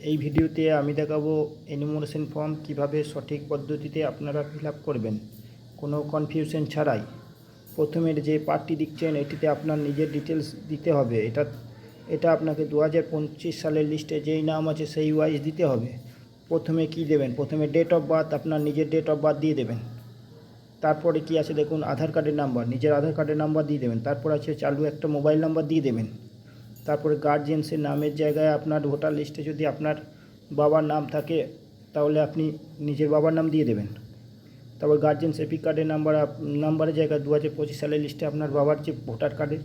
এই ভিডিওতে আমি দেখাবো এনুমারেশন ফর্ম কিভাবে সঠিক পদ্ধতিতে আপনারা ফিল আপ করবেন কোনো কনফিউশন ছাড়াই। প্রথমের যে পার্টটি দিচ্ছেন এটিতে আপনার নিজের ডিটেলস দিতে হবে। এটা আপনাকে 2025 সালের লিস্টে যেই নাম আছে সেই ওয়াইজ দিতে হবে। প্রথমে কি দেবেন? প্রথমে ডেট অফ বার্থ, আপনার নিজের ডেট অফ বার্থ দিয়ে দেবেন। তারপরে কি আছে দেখুন, আধার কার্ডের নাম্বার, নিজের আধার কার্ডের নাম্বার দিয়ে দেবেন। তারপর আছে চালু একটা মোবাইল নাম্বার দিয়ে দেবেন। তারপরে গার্জিয়ানসের নামের জায়গায় আপনার ভোটার লিস্টে যদি আপনার বাবার নাম থাকে তাহলে আপনি নিজের বাবার নাম দিয়ে দেবেন। তারপর গার্জিয়ানস এপিক কার্ডের নাম্বারের জায়গায় 2025 সালের লিস্টে আপনার বাবার যে ভোটার কার্ডের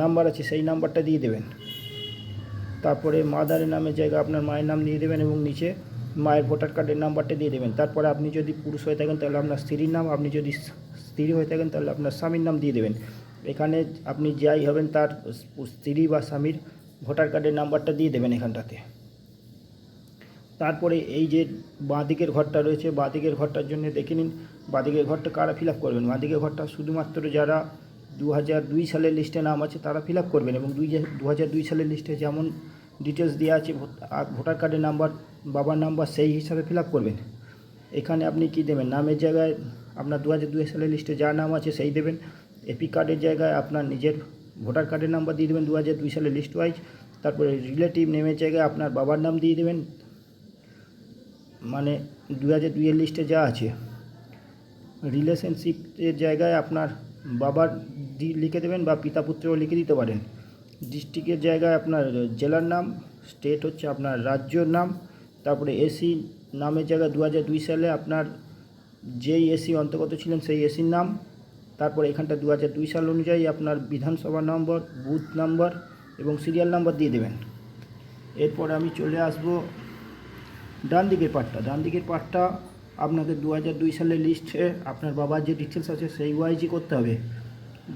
নাম্বার আছে সেই নাম্বারটা দিয়ে দেবেন। তারপরে মাদারের নামের জায়গায় আপনার মায়ের নাম দিয়ে দেবেন এবং নিচে মায়ের ভোটার কার্ডের নাম্বারটা দিয়ে দেবেন। তারপরে আপনি যদি পুরুষ হয়ে থাকেন তাহলে আপনার স্ত্রীর নাম, আপনি যদি স্ত্রী হয়ে থাকেন তাহলে আপনার স্বামীর নাম দিয়ে দেবেন। এখানে আপনি যাই হবেন তার স্ত্রী বা স্বামীর ভোটার কার্ডের নাম্বারটা দিয়ে দেবেন এখানটাতে। তারপরে এই যে বাঁদিকের ঘরটা রয়েছে, বাঁদিকের ঘরটার জন্য দেখে নিন বাঁদিকের ঘরটা কারা ফিল আপ করবেন। বাঁদিকের ঘরটা শুধুমাত্র যারা 2002 সালের লিস্টে নাম আছে তারা ফিল আপ করবেন এবং 2002 সালের লিস্টে যেমন ডিটেলস দেওয়া আছে ভোটার কার্ডের নাম্বার, বাবার নাম্বার, সেই হিসাবে ফিল আপ করবেন। এখানে আপনি কি দেবেন? নামের জায়গায় আপনার 2002 সালের লিস্টে যা নাম আছে সেই দেবেন। এপিক কার্ডের জায়গায় আপনার নিজের ভোটার কার্ডের নাম্বার দিয়ে দেবেন 2002 সালের লিস্ট ওয়াইজ। তারপরে রিলেটিভ নেমের জায়গায় আপনার বাবার নাম দিয়ে দেবেন, মানে 2002 লিস্টে যা আছে। রিলেশনশিপের জায়গায় আপনার বাবার লিখে দেবেন বা পিতা পুত্রও লিখে দিতে পারেন। ডিস্ট্রিক্টের জায়গায় আপনার জেলার নাম, স্টেট হচ্ছে আপনার রাজ্যর নাম। তারপরে এসি নামের জায়গায় 2002 সালে আপনার যেই এসি অন্তর্গত ছিলেন সেই এসির নাম। তারপরে এখানটা 2002 সাল অনুযায়ী আপনার বিধানসভা নম্বর, বুথ নাম্বার এবং সিরিয়াল নাম্বার দিয়ে দেবেন। এরপরে আমি চলে আসবো ডান দিকের পার্টটা আপনাকে 2002 সালের লিস্টে আপনার বাবার যে ডিটেলস আছে সেই ওয়াইজই করতে হবে।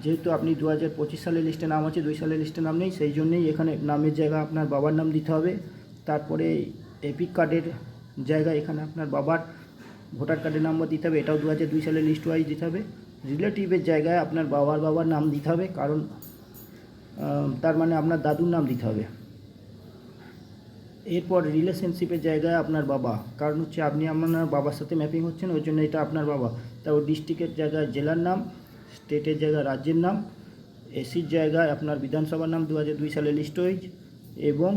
যেহেতু আপনি 2025 সালের লিস্টে নাম আছে, 2 সালের লিস্টে নাম নেই, সেই জন্যই এখানে নামের জায়গা আপনার বাবার নাম দিতে হবে। তারপরে এপিক কার্ডের জায়গায় এখানে আপনার বাবার ভোটার কার্ডের নাম্বার দিতে হবে, এটাও 2002 সালের লিস্ট ওয়াইজ দিতে হবে। রিলেটিভের জায়গায় আপনার বাবার নাম দিতে হবে, কারণ তার মানে আপনার দাদুর নাম দিতে হবে। এরপর রিলেশনশিপের জায়গায় আপনার বাবা, কারণ হচ্ছে আপনি আপনার বাবার সাথে ম্যাপিং হচ্ছেন, ওই জন্য এটা আপনার বাবা। তারপর ডিস্ট্রিক্টের জায়গায় জেলার নাম, স্টেটের জায়গায় রাজ্যের নাম, এসির জায়গায় আপনার বিধানসভার নাম 2002 সালের লিস্ট ওয়াইজ এবং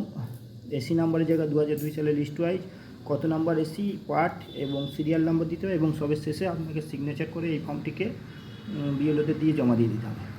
এসি নাম্বারের জায়গায় 2002 সালের লিস্ট ওয়াইজ কত নাম্বার এসি পার্ট এবং সিরিয়াল নাম্বার দিতে হবে এবং সবের শেষে আপনাকে সিগনেচার করে এই ফর্মটিকে বিএলওতে দিয়ে জমা দিয়ে দিতে হবে।